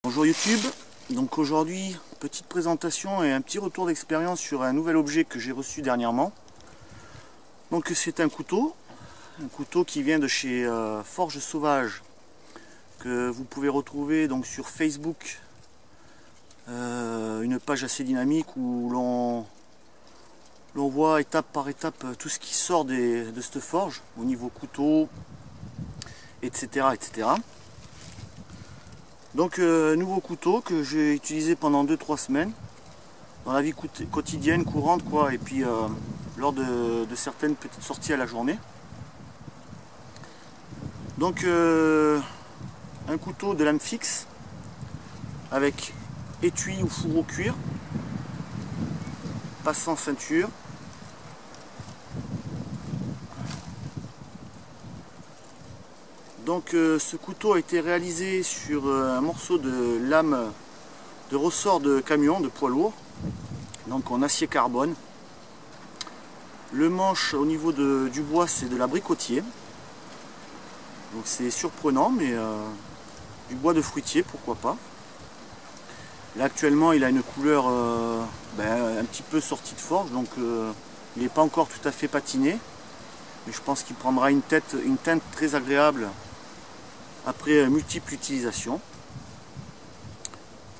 Bonjour YouTube, donc aujourd'hui petite présentation et un petit retour d'expérience sur un nouvel objet que j'ai reçu dernièrement. Donc c'est un couteau qui vient de chez Forge Sauvage, que vous pouvez retrouver donc sur Facebook, une page assez dynamique où l'on voit étape par étape tout ce qui sort de cette forge au niveau couteau, etc. etc. Donc nouveau couteau que j'ai utilisé pendant 2-3 semaines dans la vie quotidienne, courante quoi, et puis lors de certaines petites sorties à la journée. Donc un couteau de lame fixe avec étui ou fourreau cuir, passant ceinture. Donc ce couteau a été réalisé sur un morceau de lame de ressort de camion, de poids lourd, donc en acier carbone. Le manche au niveau du bois, c'est de l'abricotier, donc c'est surprenant, mais du bois de fruitier, pourquoi pas. Là actuellement il a une couleur un petit peu sortie de forge, donc il n'est pas encore tout à fait patiné, mais je pense qu'il prendra une teinte très agréable après multiples utilisations.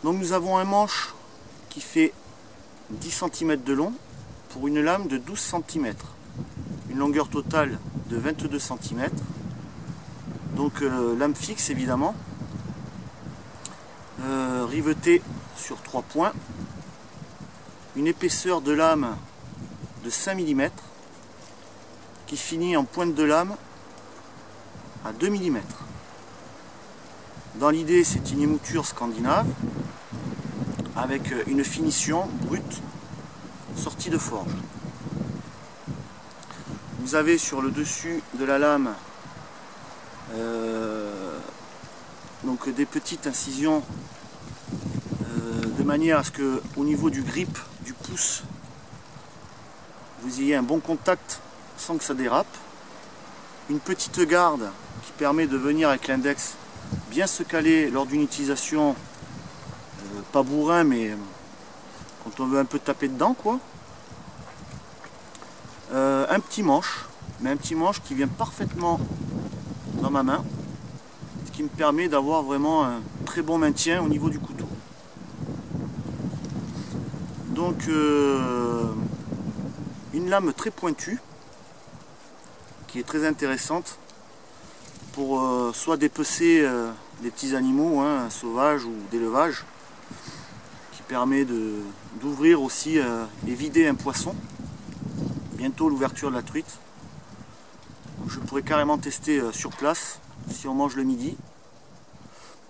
Donc nous avons un manche qui fait 10 cm de long pour une lame de 12 cm, une longueur totale de 22 cm, donc lame fixe évidemment, rivetée sur 3 points, une épaisseur de lame de 5 mm qui finit en pointe de lame à 2 mm. Dans l'idée, c'est une émouture scandinave avec une finition brute sortie de forge. Vous avez sur le dessus de la lame donc des petites incisions de manière à ce que au niveau du grip du pouce vous ayez un bon contact sans que ça dérape. Une petite garde qui permet de venir avec l'index bien se caler lors d'une utilisation, pas bourrin, mais quand on veut un peu taper dedans quoi. Un petit manche, mais un petit manche qui vient parfaitement dans ma main, ce qui me permet d'avoir vraiment un très bon maintien au niveau du couteau. Donc une lame très pointue qui est très intéressante pour soit dépecer des petits animaux sauvages ou d'élevage, qui permet d'ouvrir aussi et vider un poisson. Bientôt l'ouverture de la truite. Donc, je pourrais carrément tester sur place si on mange le midi.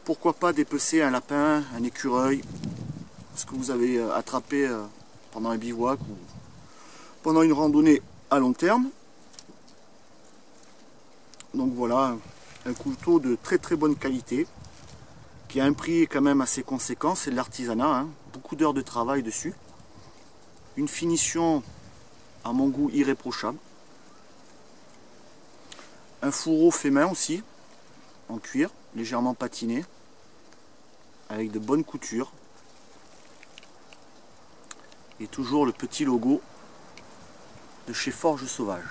Pourquoi pas dépecer un lapin, un écureuil, ce que vous avez attrapé pendant un bivouac ou pendant une randonnée à long terme. Donc voilà, un couteau de très très bonne qualité, qui a un prix quand même assez conséquent, c'est de l'artisanat, beaucoup d'heures de travail dessus. Une finition à mon goût irréprochable. Un fourreau fait main aussi, en cuir, légèrement patiné, avec de bonnes coutures. Et toujours le petit logo de chez Forge Sauvage.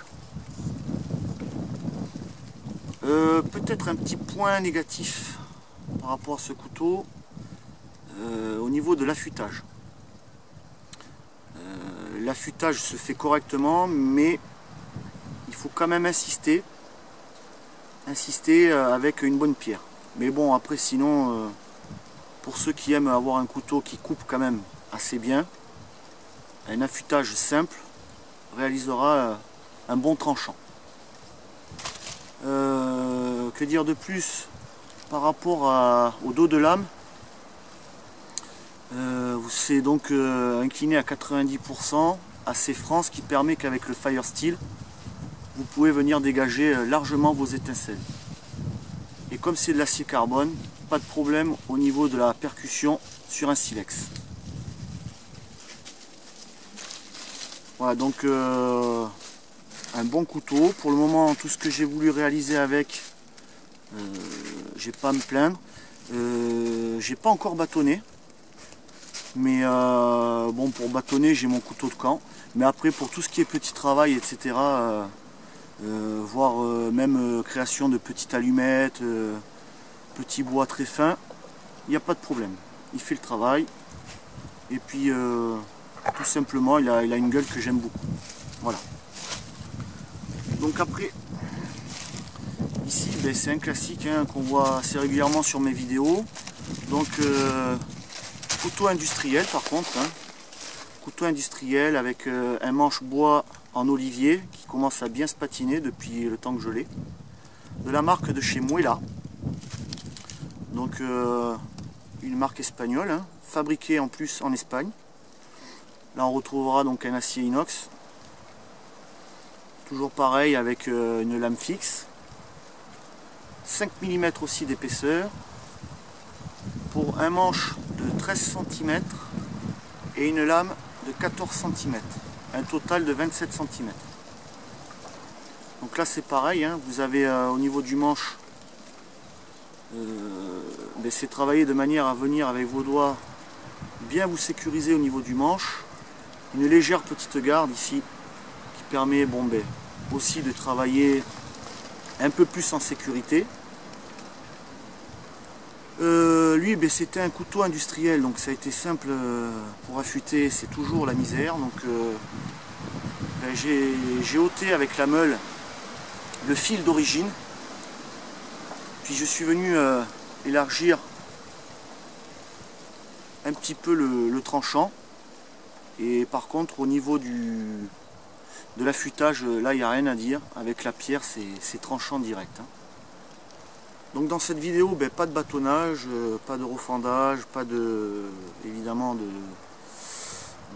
Peut-être un petit point négatif par rapport à ce couteau, au niveau de l'affûtage. L'affûtage se fait correctement, mais il faut quand même insister avec une bonne pierre. Mais bon, après sinon, pour ceux qui aiment avoir un couteau qui coupe quand même assez bien, un affûtage simple réalisera un bon tranchant. Que dire de plus par rapport au dos de lame? C'est donc incliné à 90%, assez franc, ce qui permet qu'avec le Fire Steel, vous pouvez venir dégager largement vos étincelles. Et comme c'est de l'acier carbone, pas de problème au niveau de la percussion sur un silex. Voilà, donc un bon couteau. Pour le moment, tout ce que j'ai voulu réaliser avec, j'ai pas à me plaindre. J'ai pas encore bâtonné. Mais bon, pour bâtonner, j'ai mon couteau de camp. Mais après, pour tout ce qui est petit travail, etc., voire même création de petites allumettes, petits bois très fins, il n'y a pas de problème. Il fait le travail. Et puis, tout simplement, il a une gueule que j'aime beaucoup. Voilà. Donc après, ici, ben, c'est un classique hein, qu'on voit assez régulièrement sur mes vidéos. Donc, couteau industriel par contre. Hein. Couteau industriel avec un manche bois en olivier qui commence à bien se patiner depuis le temps que je l'ai. De la marque de chez Muela. Donc, une marque espagnole, hein, fabriquée en plus en Espagne. Là on retrouvera donc un acier inox. Toujours pareil avec une lame fixe. 5 mm aussi d'épaisseur. Pour un manche de 13 cm et une lame de 14 cm. Un total de 27 cm. Donc là c'est pareil, hein, vous avez au niveau du manche, c'est travailler de manière à venir avec vos doigts bien vous sécuriser au niveau du manche. Une légère petite garde ici qui permet aussi de travailler un peu plus en sécurité. Lui c'était un couteau industriel, donc ça a été simple pour affûter, c'est toujours la misère. Donc j'ai ôté avec la meule le fil d'origine, puis je suis venu élargir un petit peu le tranchant. Et par contre au niveau de l'affûtage, là il n'y a rien à dire, avec la pierre c'est tranchant direct. Hein. Donc dans cette vidéo, pas de bâtonnage, pas de refendage, pas évidemment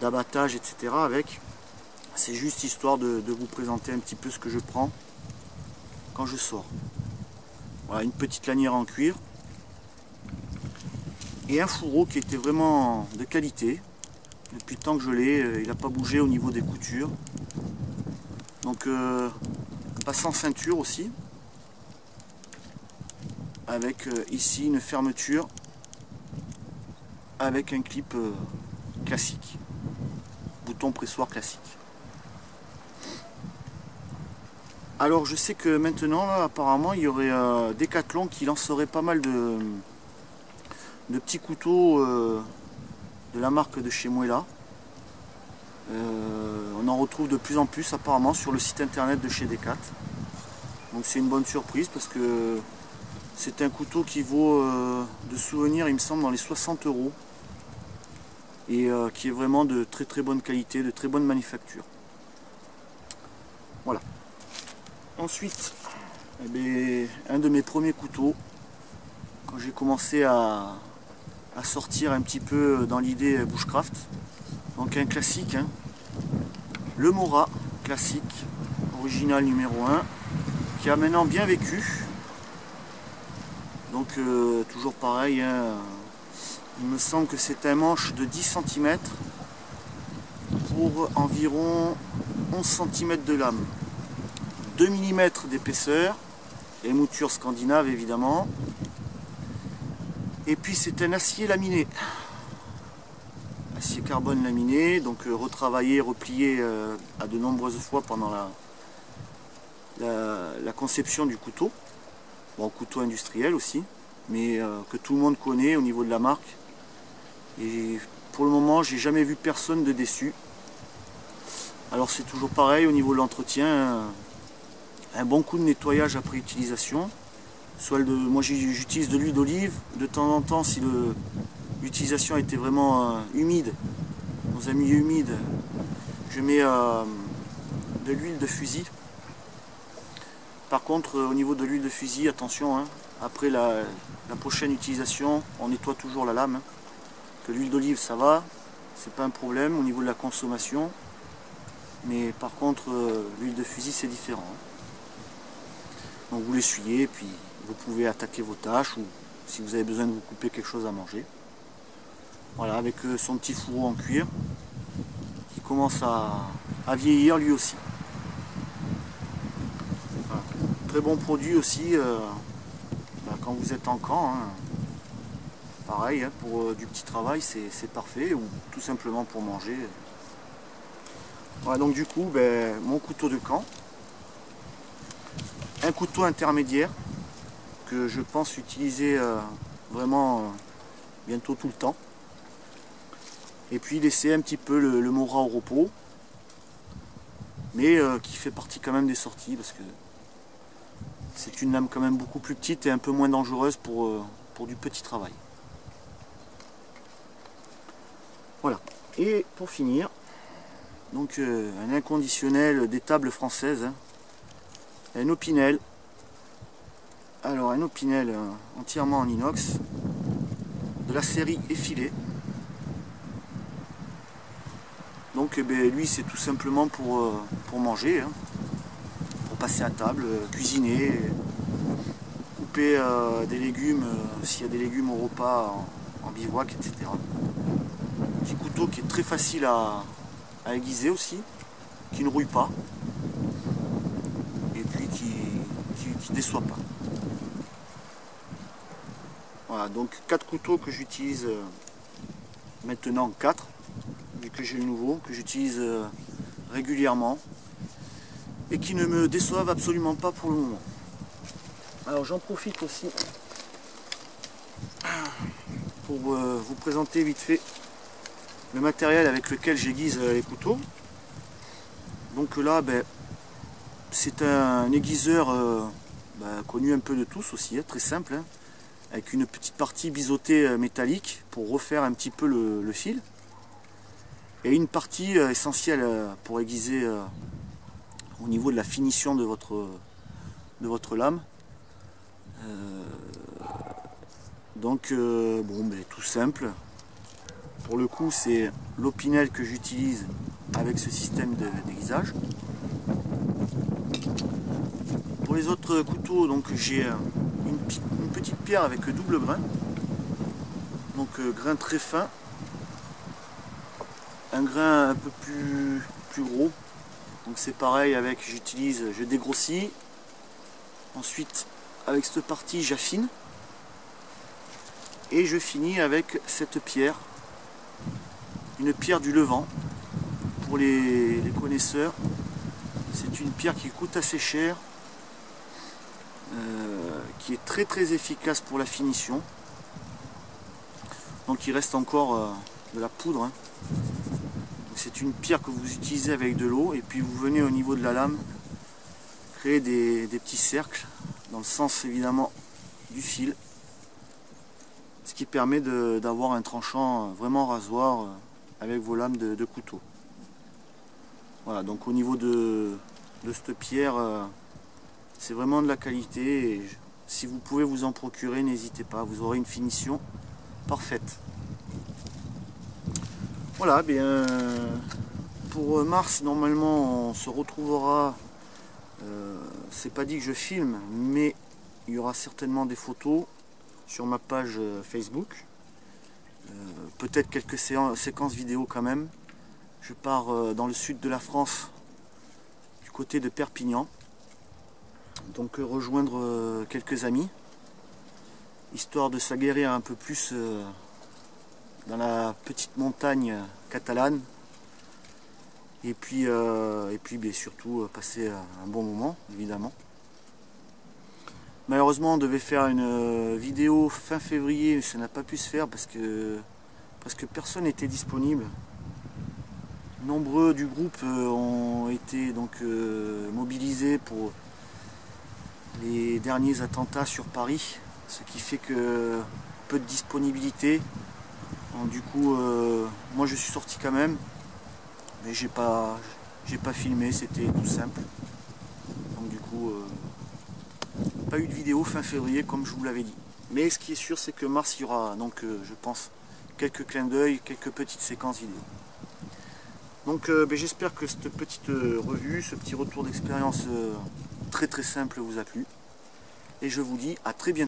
d'abattage, etc. avec. C'est juste histoire de vous présenter un petit peu ce que je prends quand je sors. Voilà, une petite lanière en cuir. Et un fourreau qui était vraiment de qualité. Depuis le temps que je l'ai, il n'a pas bougé au niveau des coutures. Donc pas sans ceinture aussi. Avec ici une fermeture avec un clip classique. Bouton pressoir classique. Alors je sais que maintenant là, apparemment il y aurait Decathlon qui lancerait pas mal de petits couteaux de la marque de chez Muela. On en retrouve de plus en plus apparemment sur le site internet de chez Decat. Donc c'est une bonne surprise parce que c'est un couteau qui vaut de souvenir, il me semble, dans les 60 €. Et qui est vraiment de très très bonne qualité, de très bonne manufacture. Voilà. Ensuite, un de mes premiers couteaux, quand j'ai commencé à sortir un petit peu dans l'idée bushcraft. Donc un classique, hein, le Mora classique, original numéro 1, qui a maintenant bien vécu. Donc toujours pareil, hein, il me semble que c'est un manche de 10 cm pour environ 11 cm de lame. 2 mm d'épaisseur, et mouture scandinave évidemment. Et puis c'est un acier laminé. Acier carbone laminé, donc retravaillé, replié à de nombreuses fois pendant la conception du couteau. Bon, couteau industriel aussi, mais que tout le monde connaît au niveau de la marque. Et pour le moment, j'ai jamais vu personne de déçu. Alors c'est toujours pareil au niveau de l'entretien, un bon coup de nettoyage après utilisation. Moi j'utilise de l'huile d'olive, de temps en temps si l'utilisation était vraiment humide, dans un milieu humide, je mets de l'huile de fusil. Par contre au niveau de l'huile de fusil, attention, hein, après la prochaine utilisation, on nettoie toujours la lame. Hein, que l'huile d'olive ça va, c'est pas un problème au niveau de la consommation, mais par contre l'huile de fusil c'est différent. Hein. Donc vous l'essuyez, puis vous pouvez attaquer vos tâches ou si vous avez besoin de vous couper quelque chose à manger. Voilà, avec son petit fourreau en cuir qui commence à vieillir lui aussi. Voilà. Très bon produit aussi quand vous êtes en camp. Hein. pareil, hein, pour du petit travail c'est parfait, ou tout simplement pour manger. Voilà, donc du coup mon couteau de camp, un couteau intermédiaire que je pense utiliser vraiment bientôt tout le temps, et puis laisser un petit peu le Mora au repos, mais qui fait partie quand même des sorties parce que c'est une lame quand même beaucoup plus petite et un peu moins dangereuse pour du petit travail. Voilà, et pour finir, donc un inconditionnel des tables françaises, hein, un Opinel. Alors un Opinel entièrement en inox de la série effilée. Donc lui c'est tout simplement pour manger, hein, pour passer à table, cuisiner, couper des légumes s'il y a des légumes au repas en bivouac, etc. Petit couteau qui est très facile à aiguiser aussi, qui ne rouille pas et puis qui déçoit pas. Voilà, donc 4 couteaux que j'utilise maintenant, 4, vu que j'ai le nouveau, que j'utilise régulièrement et qui ne me déçoivent absolument pas pour le moment. Alors j'en profite aussi pour vous présenter vite fait le matériel avec lequel j'aiguise les couteaux. Donc là c'est un aiguiseur connu un peu de tous aussi, hein, très simple, hein, avec une petite partie biseautée métallique pour refaire un petit peu le fil, et une partie essentielle pour aiguiser au niveau de la finition de votre lame. Tout simple. Pour le coup, c'est l'Opinel que j'utilise avec ce système d'aiguisage. Pour les autres couteaux, donc j'ai une petite pierre avec double grain, donc grain très fin, un grain un peu plus gros. Donc c'est pareil, je dégrossis, ensuite avec cette partie j'affine, et je finis avec cette pierre, une pierre du Levant. Pour les connaisseurs, c'est une pierre qui coûte assez cher, qui est très efficace pour la finition. Donc il reste encore de la poudre, hein. C'est une pierre que vous utilisez avec de l'eau, et puis vous venez au niveau de la lame créer des petits cercles dans le sens évidemment du fil, ce qui permet d'avoir un tranchant vraiment rasoir avec vos lames de couteau. Voilà, donc au niveau de cette pierre, c'est vraiment de la qualité, et si vous pouvez vous en procurer, n'hésitez pas, vous aurez une finition parfaite. Voilà, pour mars, normalement, on se retrouvera, c'est pas dit que je filme, mais il y aura certainement des photos sur ma page Facebook, peut-être quelques séquences vidéo quand même. Je pars dans le sud de la France, du côté de Perpignan, donc rejoindre quelques amis, histoire de s'aguerrir un peu plus dans la petite montagne catalane, et puis surtout passer un bon moment évidemment. Malheureusement on devait faire une vidéo fin février, ça n'a pas pu se faire parce que presque personne n'était disponible. Nombreux du groupe ont été donc mobilisés pour les derniers attentats sur Paris, ce qui fait que peu de disponibilité. Donc, du coup, moi je suis sorti quand même, mais j'ai pas filmé, c'était tout simple. Donc du coup, pas eu de vidéo fin février comme je vous l'avais dit. Mais ce qui est sûr, c'est que mars, il y aura donc, je pense, quelques clins d'œil, quelques petites séquences vidéo. Donc j'espère que cette petite revue, ce petit retour d'expérience très simple vous a plu. Et je vous dis à très bientôt.